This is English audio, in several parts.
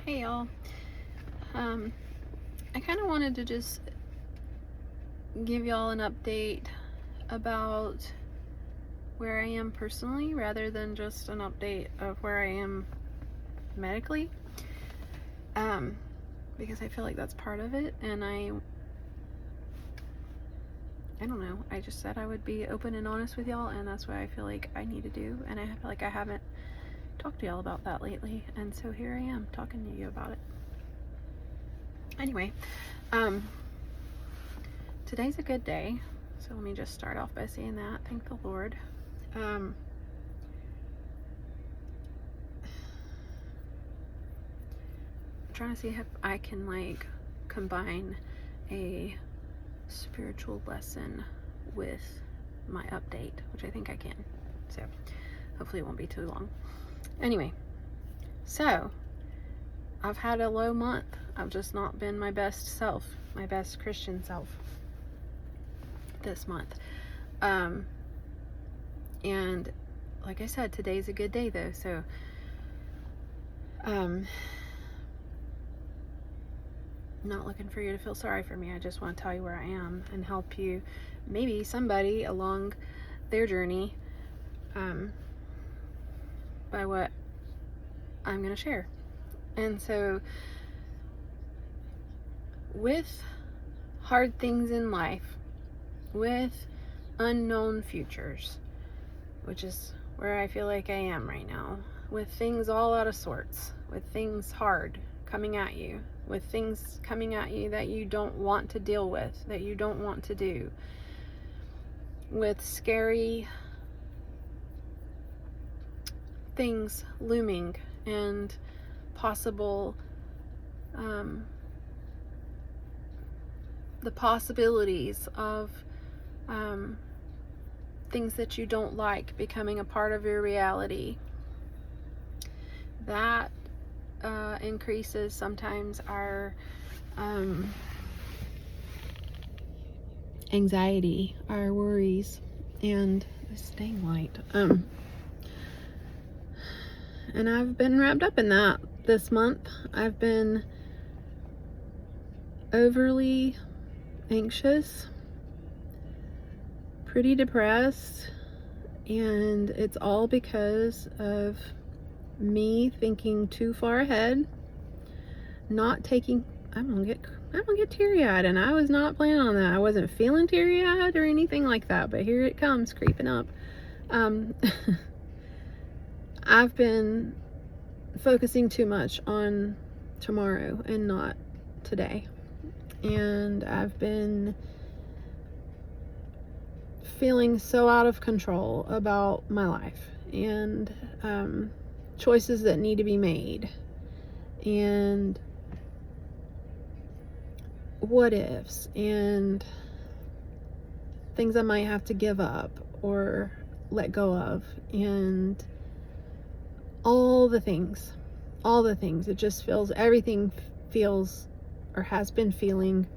Hey y'all. I kind of wanted to just give y'all an update about where I am personally rather than just an update of where I am medically. Because I feel like that's part of it, and I don't know. I just said I would be open and honest with y'all, and that's what I feel like I need to do, and I feel like I haven't talked to y'all about that lately, and so here I am talking to you about it. Anyway, today's a good day, so let me just start off by saying that. Thank the Lord. I'm trying to see if I can combine a spiritual lesson with my update, which I think I can. So hopefully it won't be too long. Anyway, so I've had a low month. I've just not been my best self, my best Christian self this month. And like I said, today's a good day though. So, not looking for you to feel sorry for me. I just want to tell you where I am and help you, maybe somebody along their journey, by what I'm going to share. And so with hard things in life, with unknown futures, which is where I feel like I am right now, with things all out of sorts, with things hard coming at you, with things coming at you that you don't want to deal with, that you don't want to do, with scary things looming and possible, the possibilities of things that you don't like becoming a part of your reality. That increases sometimes our anxiety, our worries, and this dang light. And I've been wrapped up in that this month. I've been overly anxious, pretty depressed, and it's all because of me thinking too far ahead, not taking, I'm gonna get teary-eyed, and I was not planning on that. I wasn't feeling teary-eyed or anything like that, but here it comes creeping up. I've been focusing too much on tomorrow and not today, and I've been feeling so out of control about my life and choices that need to be made and what ifs and things I might have to give up or let go of, and all the things. It just feels, everything feels or has been feeling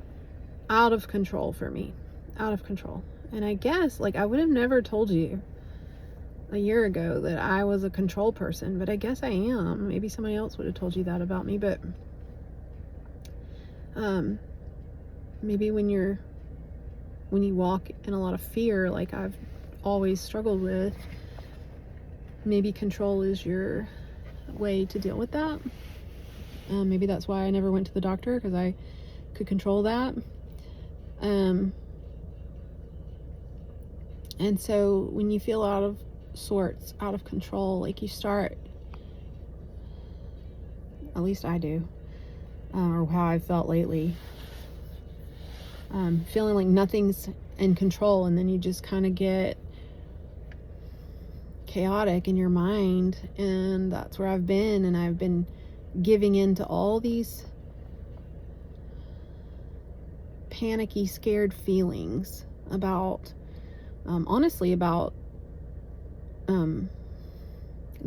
out of control for me, out of control. And I guess, I would have never told you a year ago that I was a control person, but I guess I am. Maybe somebody else would have told you that about me, but maybe when you walk in a lot of fear, like I've always struggled with, maybe control is your way to deal with that. Maybe that's why I never went to the doctor, because I could control that. And so when you feel out of sorts, out of control, you start, at least I do, or how I've felt lately, feeling like nothing's in control, and then you just kind of get chaotic in your mind. And that's where I've been, and I've been giving in to all these panicky, scared feelings about, honestly, about the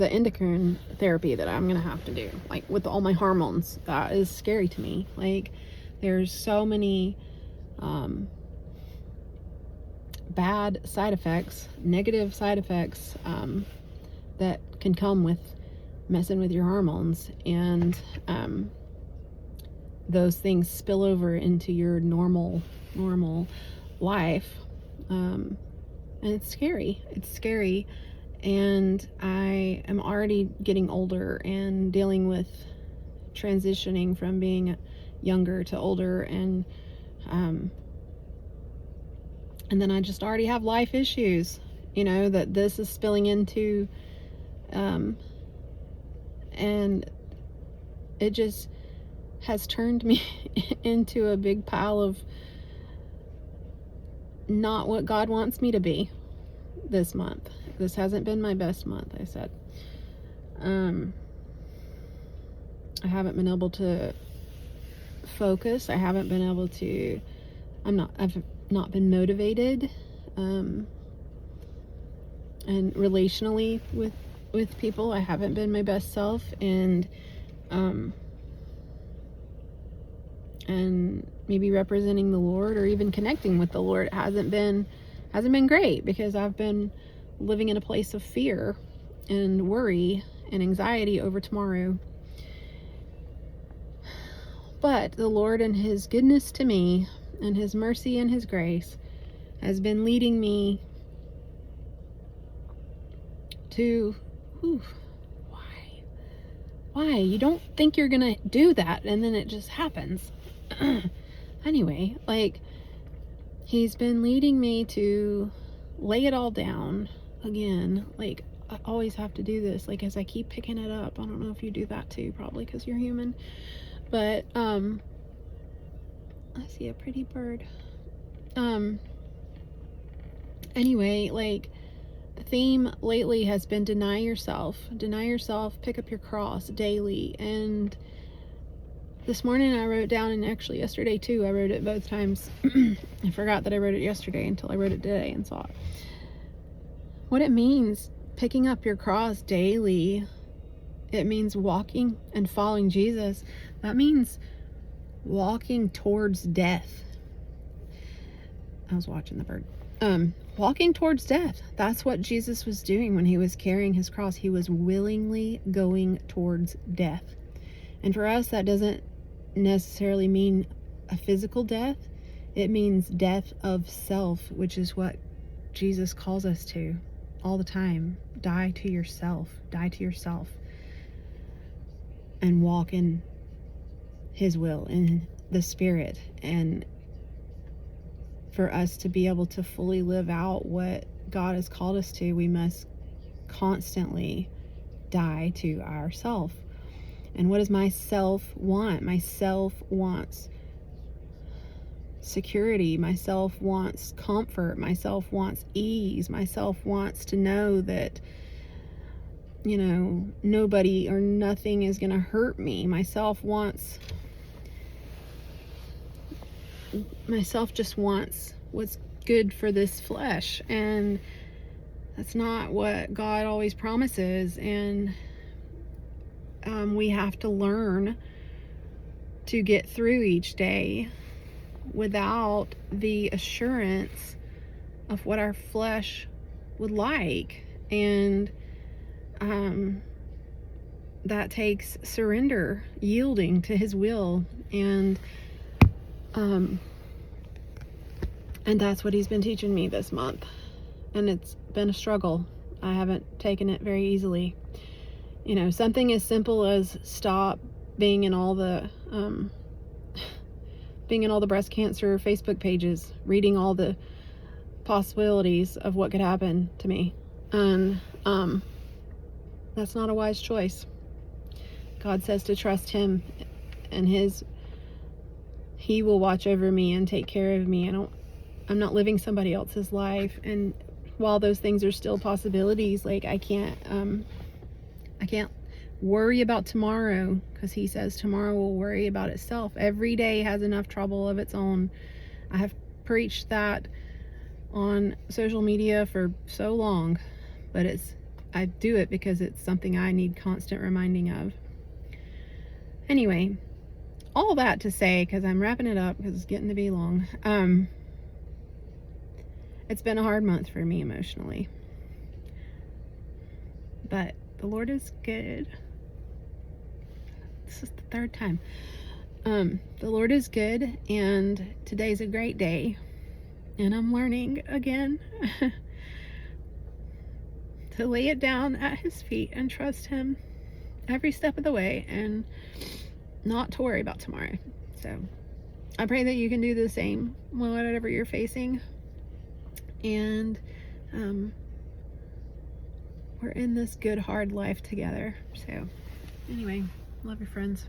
endocrine therapy that I'm gonna have to do, with all my hormones. That is scary to me. There's so many bad side effects, negative side effects, that can come with messing with your hormones, and those things spill over into your normal life, and it's scary. And I am already getting older and dealing with transitioning from being younger to older, and then I just already have life issues, that this is spilling into, and it just has turned me into a big pile of not what God wants me to be this month. This hasn't been my best month, I said. I haven't been able to focus. I've not been motivated, and relationally with people, I haven't been my best self, and maybe representing the Lord or even connecting with the Lord hasn't been great, because I've been living in a place of fear and worry and anxiety over tomorrow. But the Lord, in his goodness to me and his mercy and his grace, has been leading me to, why? You don't think you're gonna do that, and then it just happens. Anyway, he's been leading me to lay it all down again. I always have to do this, as I keep picking it up. I don't know if you do that too, probably because you're human. But I see a pretty bird. Anyway, the theme lately has been deny yourself, pick up your cross daily. And this morning I wrote down, and actually yesterday too, I wrote it both times. I forgot that I wrote it yesterday until I wrote it today and saw it. What it means, picking up your cross daily, it means walking and following Jesus. That means walking towards death. I was watching the bird. Walking towards death. That's what Jesus was doing when he was carrying his cross. He was willingly going towards death. And for us, that doesn't necessarily mean a physical death. It means death of self, which is what Jesus calls us to all the time. Die to yourself. And walk in his will, in the Spirit. And for us to be able to fully live out what God has called us to, we must constantly die to ourself. And what does my self want? My self wants security. My self wants comfort. My self wants ease. My self wants to know that, nobody or nothing is going to hurt me. My self just wants what's good for this flesh, and that's not what God always promises. And we have to learn to get through each day without the assurance of what our flesh would like. And that takes surrender, yielding to his will. And that's what he's been teaching me this month. And it's been a struggle. I haven't taken it very easily. Something as simple as stop being in all the breast cancer Facebook pages, reading all the possibilities of what could happen to me. And that's not a wise choice. God says to trust him, and he will watch over me and take care of me. I'm not living somebody else's life. And while those things are still possibilities, I can't worry about tomorrow, because he says tomorrow will worry about itself. Every day has enough trouble of its own. I have preached that on social media for so long, but I do it because it's something I need constant reminding of. Anyway, all that to say, because I'm wrapping it up because it's getting to be long. It's been a hard month for me emotionally, but the Lord is good. This is the third time. The Lord is good, and today's a great day, and I'm learning again to lay it down at his feet and trust him every step of the way and not to worry about tomorrow. So I pray that you can do the same, whatever you're facing. And we're in this good hard life together. So anyway, love you, friends.